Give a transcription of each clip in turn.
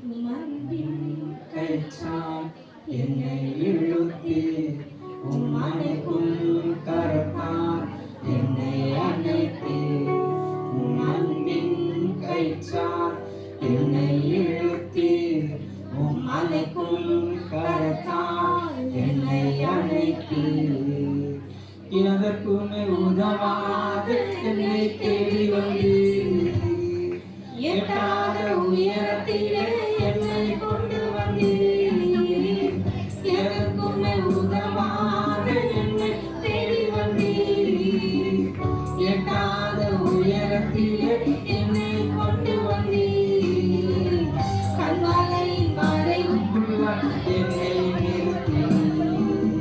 உம் அன்பின் கயிற்றால் என்னை இழுத்தி உம் அணைக்கும் கரத்தால் என்னை அணைத்தி உம் அன்பின் கயிற்றால் என்னை இழுத்தி உம் அணைக்கும் கரத்தால் என்னை அணைத்தி எதற்குமே உதவாத என்னை தேடி வந்தீர் எட்டாத உயரத்திலே என்னை கொண்டு வந்தீர் எதற்குமே உதவாத என்னை தேடி வந்தீர் எட்டாத உயரத்திலே என்னை கொண்டு வந்தீர் கல்வாலை மறைவுக்குள்ள என்னை நிறுத்தினீர்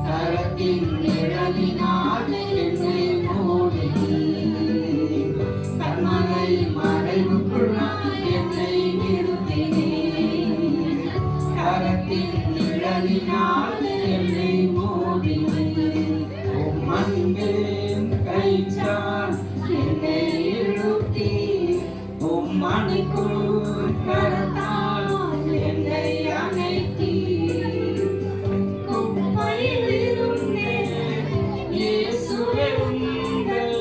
கரத்தின் நிழலினால் என்னை மூடினீர் கண்மலை மறைவுக்குள்ள என்னை நிறுத்தினீர் கரத்தின் நிழலினால் என்னை மூடினீர் உம் அன்பின் கயிற்றால் என்னை இழுத்தி உம் அணைக்கும் கரத்தால் என்னை அணைத்தீர் குப்பையில் இருந்தேன் இயேசுவே உங்கள்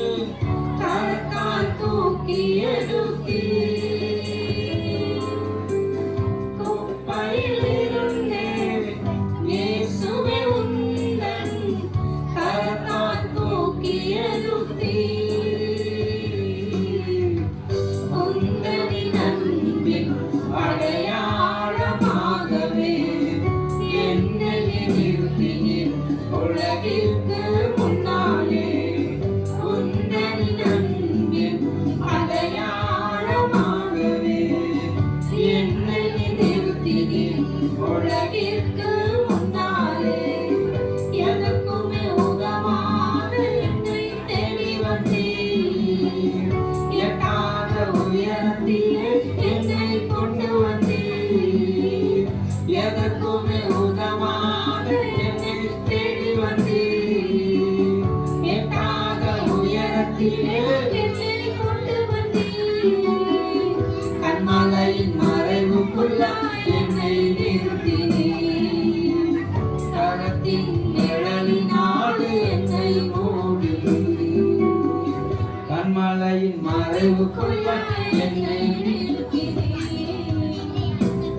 கரத்தால் தூக்கி எடுத்தீர் குப்பையில் இருந்தேன் இயேசுவே உங்கள் கரத்தால் தூக்கி எடுத்தீர் உங்களின் அன்பின் அடையாளமாகவே என்னை நிறுத்தினீர் உலகிற்கு முன்னாலே உங்களின் அன்பின் அடையாளமாகவே என்னை நிறுத்தினீர் உலகிற்கு முன்னாலே எதற்குமே உதவாத என்னை தேடி வந்தீர் எட்டாத உயரத்திலே என்னை கொண்டு வந்தீர் எதற்குமே உதவாத என்னை தேடி வந்தீர் எட்டாத உயரத்திலே என்னை கொண்டு வந்தீர் கண்மலையின் மறைவுக்குள்ள என்னை நிறுத்தினீர் கரத்தின் நிழலினால் என்னை மூடினீர் கண்மலையின் மறைவுக்குள்ள என்னை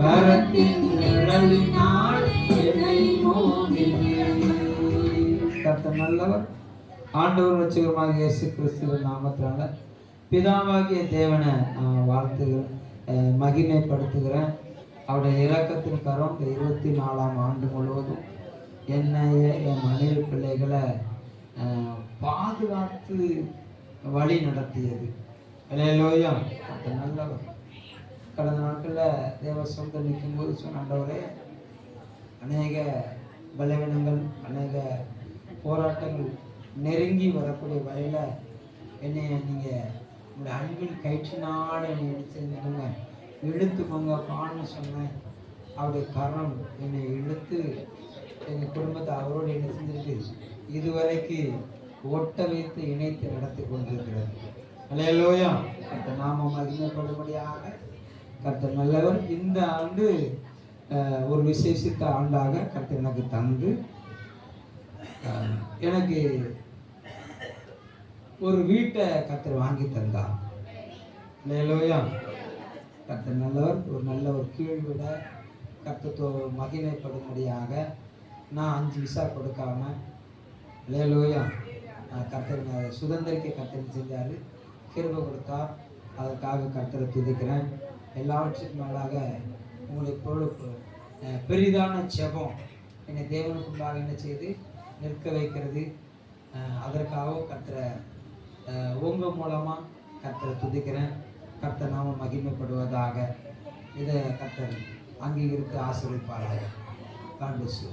கரத்தின் நிழலினால் என்னை மூடினீர். கர்த்தர் நல்லவர். ஆண்டவர் ரட்சகருமாக இயேசு கிறிஸ்துவின் நாமத்தினால பிதாவாகிய தேவனை வாழ்த்துகிறேன், மகிமைப்படுத்துகிறேன். அவருடைய இரக்கத்தின் கரம் இந்த 24ஆம் ஆண்டு முழுவதும் என்னைய என் மனைவி பிள்ளைகளை பாதுகாத்து வழி நடத்தியது. அல்லேலூயா. அது நல்லவர். கடந்த நாட்களில் தேவ சொந்த நிற்கும்போது சொன்னவரே, அநேக பலவீனங்கள், அநேக போராட்டங்கள் நெருங்கி வரக்கூடிய வரையில் என்னை நீங்கள் உங்களுடைய அன்பின் கயிற்றினால என்னை எடுத்துங்க, இழுத்துக்கோங்க பான்னு சொன்னேன். அவருடைய கரம் என்னை இழுத்து எங்கள் குடும்பத்தை அவரோடு என்ன செஞ்சிருக்கு, இதுவரைக்கு ஒட்ட வைத்து இணைத்து நடத்தி கொண்டிருக்கிறது. அல்லேலூயா. கர்த்தர் நாமம் மகிமைப்படும்படியாக கர்த்தர் நல்லவர். இந்த ஆண்டு ஒரு விசேஷித்த ஆண்டாக கர்த்தர் எனக்கு தந்து எனக்கு ஒரு வீட்டை கர்த்தர் வாங்கி தந்தார். அல்லேலூயா. கர்த்தர் நல்லவர். ஒரு நல்ல ஒரு கீழ் விட கர்த்தர் மகிமைப்படும்படியாக நான் 5 விசா கொடுக்காம, அல்லேலூயா, கர்த்தர் சுதந்திரிக்க கர்த்தர் செஞ்சார், கிருபை கொடுத்தார். அதற்காக கர்த்தரை துதிக்கிறேன். எல்லாவற்றுக்கும் மேலாக உங்களுடைய பொருளுக்கு பெரிதான ஜெபம் என்னை தேவனுக்குள்ளாக என்ன செய்து நிற்க வைக்கிறது. அதற்காகவும் கர்த்தரை உங்கள் மூலமாக கர்த்தரை துதிக்கிறேன். கர்த்தர் நாம மகிமைப்படுவதாக. இதை கர்த்தர் அங்கீகரித்து ஆசீர்வதிப்பாராக. God bless you.